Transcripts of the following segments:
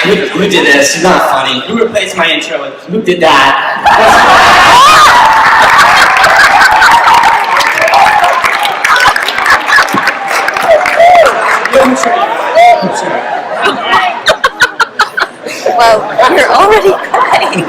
Who did this? It's not funny. Who replaced my intro with who did that? Well, you're already crying.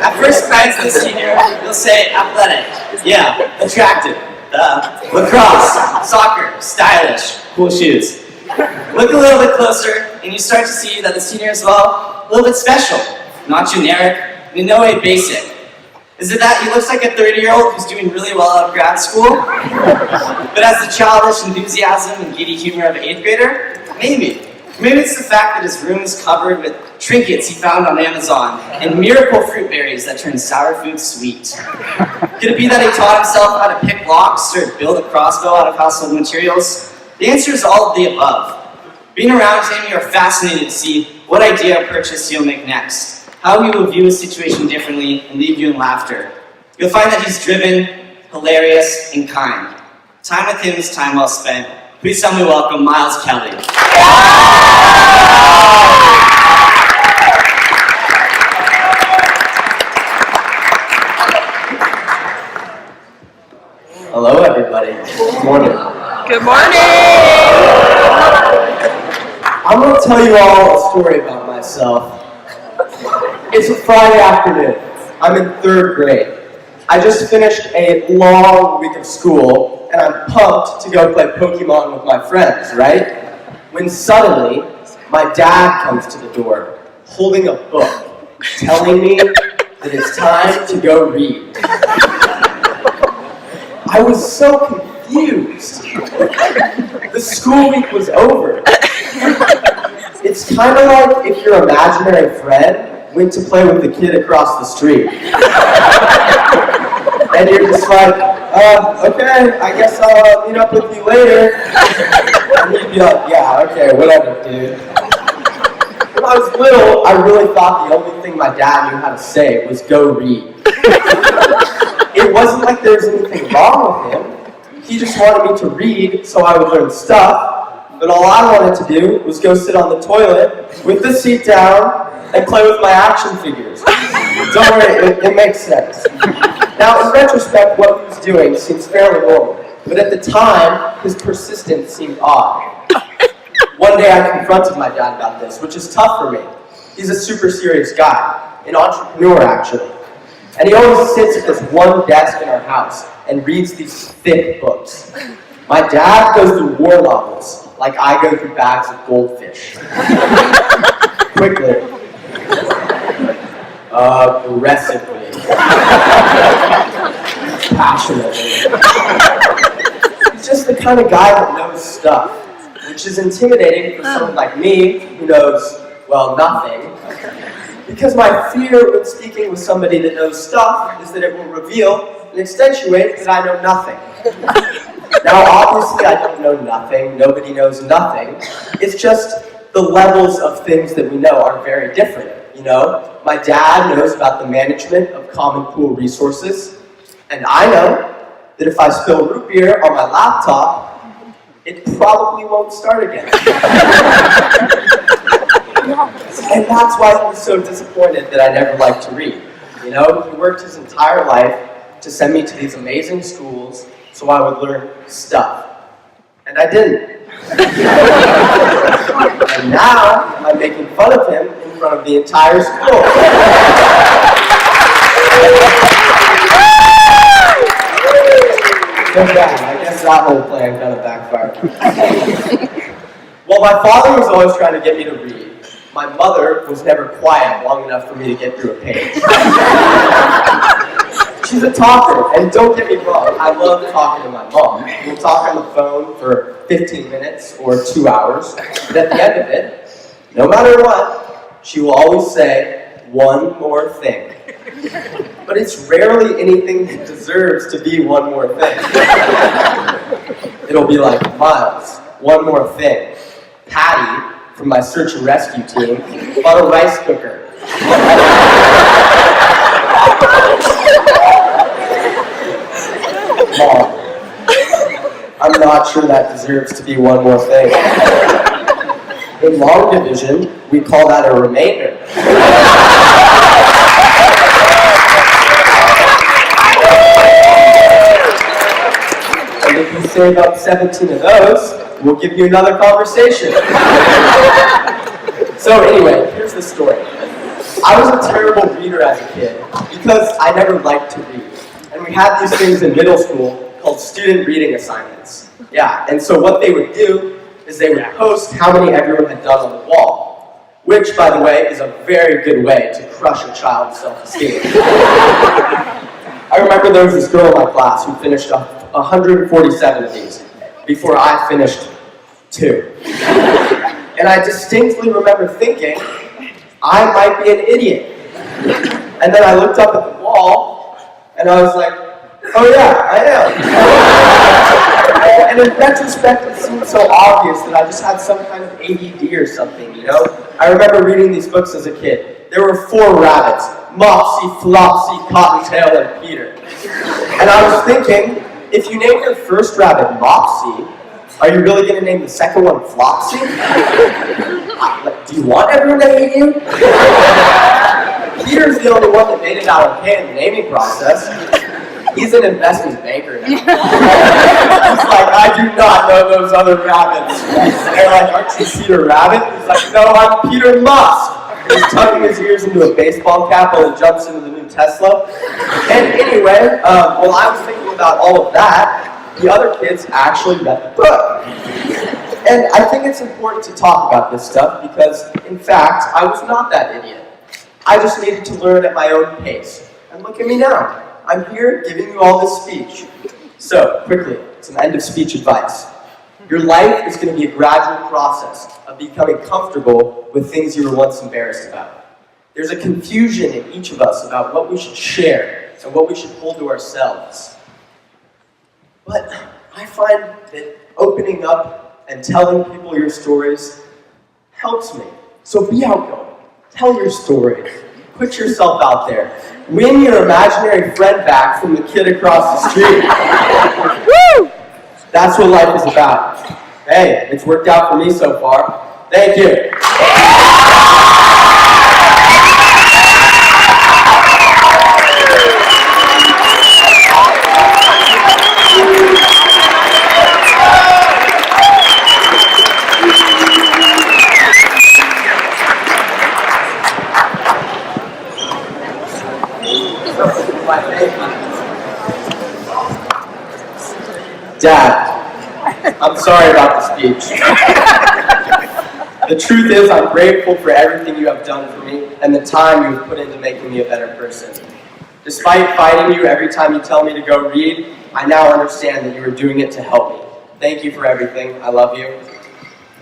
At first glance at the senior, you'll say athletic. Yeah, attractive. Lacrosse, soccer, stylish, cool shoes. Look a little bit closer, and you start to see that the senior is, well, a little bit special. Not generic, and in no way basic. Is it that he looks like a 30-year-old who's doing really well out of grad school? But has the childish enthusiasm and giddy humor of an 8th grader? Maybe. Maybe it's the fact that his room is covered with trinkets he found on Amazon and miracle fruit berries that turn sour food sweet. Could it be that he taught himself how to pick locks or build a crossbow out of household materials? The answer is all of the above. Being around him, you're fascinated to see what idea or purchase he'll make next, how he will view a situation differently and leave you in laughter. You'll find that he's driven, hilarious, and kind. Time with him is time well spent. Please help me welcome Miles Kelly. Hello, everybody. Good morning. Good morning! I'm going to tell you all a story about myself. It's a Friday afternoon. I'm in 3rd grade. I just finished a long week of school, and I'm pumped to go play Pokemon with my friends, right? When suddenly, my dad comes to the door, holding a book, telling me that it's time to go read. I was so confused. The school week was over. It's kind of like if your imaginary friend went to play with the kid across the street. And you're just like, okay, I guess I'll meet up with you later. And you'd be like, yeah, okay, whatever, dude. When I was little, I really thought the only thing my dad knew how to say was go read. It wasn't like there was anything wrong with him. He just wanted me to read so I would learn stuff. But all I wanted to do was go sit on the toilet with the seat down and play with my action figures. Don't worry, it makes sense. Now, in retrospect, what he was doing seems fairly normal. But at the time, his persistence seemed odd. One day I confronted my dad about this, which is tough for me. He's a super serious guy, an entrepreneur actually. And he always sits at this one desk in our house and reads these thick books. My dad goes through war novels, like I go through bags of goldfish. Quickly. Aggressively. Passionately. He's just the kind of guy that knows stuff, which is intimidating for someone like me who knows, well, nothing. Because my fear when speaking with somebody that knows stuff is that it will reveal and accentuate that I know nothing. Now, obviously, I don't know nothing. Nobody knows nothing. It's just the levels of things that we know are very different, you know? My dad knows about the management of common pool resources, and I know that if I spill root beer on my laptop, it probably won't start again. And that's why he was so disappointed that I never liked to read. You know, he worked his entire life to send me to these amazing schools so I would learn stuff. And I didn't. And now, I'm making fun of him in front of the entire school. So bad. I guess that whole plan kind of backfired. Well, my father was always trying to get me to read. My mother was never quiet long enough for me to get through a page. She's a talker, and don't get me wrong, I love talking to my mom. We'll talk on the phone for 15 minutes or 2 hours, but at the end of it, no matter what, she will always say, one more thing. But it's rarely anything that deserves to be one more thing. It'll be like, Miles, one more thing. Patty, from my search and rescue team, bought a rice cooker. Mom, I'm not sure that deserves to be one more thing. In long division, we call that a remainder. And if you save up 17 of those, we'll give you another conversation. So anyway, here's the story. I was a terrible reader as a kid because I never liked to read. And we had these things in middle school called student reading assignments. Yeah, and so what they would do is they would post how many everyone had done on the wall, which, by the way, is a very good way to crush a child's self-esteem. I remember there was this girl in my class who finished 147 of these before I finished 2. And I distinctly remember thinking, I might be an idiot. And then I looked up at the wall, and I was like, oh yeah, I am. And in retrospect, it seemed so obvious that I just had some kind of ADD or something, you know? I remember reading these books as a kid. There were 4 rabbits, Mopsy, Flopsy, Cottontail, and Peter. And I was thinking, if you name your first rabbit Mopsy, are you really going to name the second one Flopsy? Do you want everyone to hate you? Peter's the only one that made it out okay in the naming process. He's an investment banker now. He's like, I do not know those other rabbits. They're like, aren't you Peter Rabbit? He's like, no, I'm Peter Musk. He's tucking his ears into a baseball cap while he jumps into the new Tesla. And anyway, while I was thinking about all of that, the other kids actually read the book. And I think it's important to talk about this stuff because, in fact, I was not that idiot. I just needed to learn at my own pace. And look at me now. I'm here giving you all this speech. So, quickly, some end of speech advice. Your life is going to be a gradual process of becoming comfortable with things you were once embarrassed about. There's a confusion in each of us about what we should share and what we should hold to ourselves. But I find that opening up and telling people your stories helps me. So be outgoing. Tell your stories. Put yourself out there. Win your imaginary friend back from the kid across the street. Woo! That's what life is about. Hey, it's worked out for me so far. Thank you. Dad, I'm sorry about the speech. The truth is, I'm grateful for everything you have done for me and the time you have put into making me a better person. Despite fighting you every time you tell me to go read, I now understand that you are doing it to help me. Thank you for everything. I love you.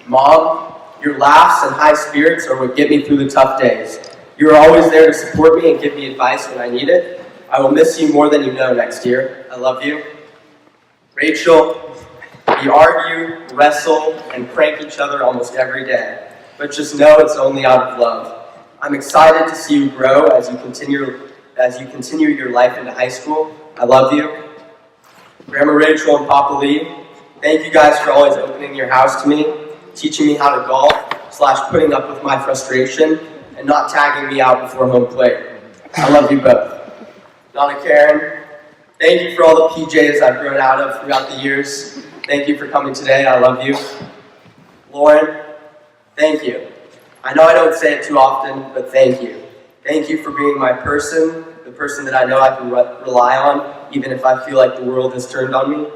Mom, your laughs and high spirits are what get me through the tough days. You are always there to support me and give me advice when I need it. I will miss you more than you know next year. I love you. Rachel, we argue, wrestle, and prank each other almost every day. But just know it's only out of love. I'm excited to see you grow as you continue your life into high school. I love you. Grandma Rachel and Papa Lee, thank you guys for always opening your house to me, teaching me how to golf, / putting up with my frustration, and not tagging me out before home plate. I love you both. Donna Karen, thank you for all the PJs I've grown out of throughout the years. Thank you for coming today. I love you. Lauren, thank you. I know I don't say it too often, but thank you. Thank you for being my person, the person that I know I can rely on, even if I feel like the world has turned on me.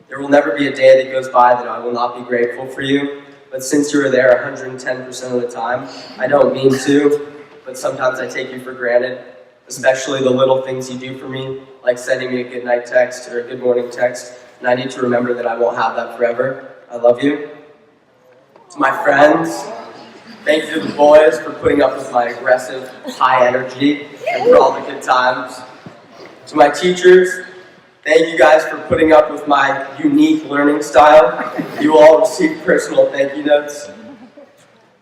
There will never be a day that goes by that I will not be grateful for you, but since you are there 110% of the time, I don't mean to, but sometimes I take you for granted. Especially the little things you do for me, like sending me a good night text or a good morning text, and I need to remember that I won't have that forever. I love you. To my friends, thank you to the boys for putting up with my aggressive, high energy, and for all the good times. To my teachers, thank you guys for putting up with my unique learning style. You all received personal thank you notes.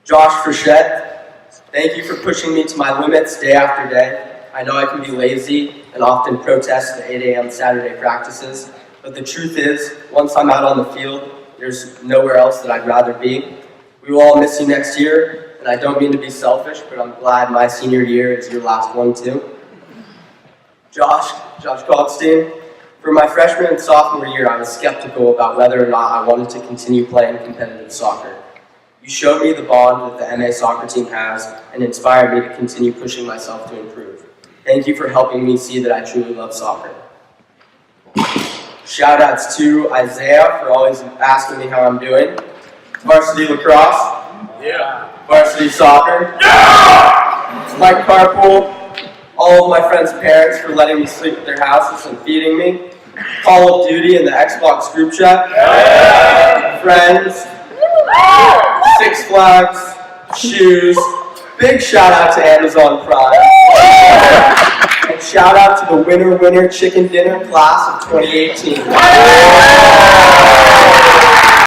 Josh Frechette, thank you for pushing me to my limits day after day. I know I can be lazy and often protest the 8 a.m. Saturday practices, but the truth is, once I'm out on the field, there's nowhere else that I'd rather be. We will all miss you next year, and I don't mean to be selfish, but I'm glad my senior year is your last one too. Josh Goldstein, for my freshman and sophomore year, I was skeptical about whether or not I wanted to continue playing competitive soccer. You showed me the bond that the MA soccer team has and inspired me to continue pushing myself to improve. Thank you for helping me see that I truly love soccer. Shout outs to Isaiah for always asking me how I'm doing. Varsity lacrosse. Yeah. Varsity soccer. Yeah! Mike Carpool. All of my friends' parents for letting me sleep at their houses and feeding me. Call of Duty and the Xbox group chat. Yeah! Friends. Six Flags. Shoes. Big shout out to Amazon Prime. And shout out to the winner chicken dinner class of 2018.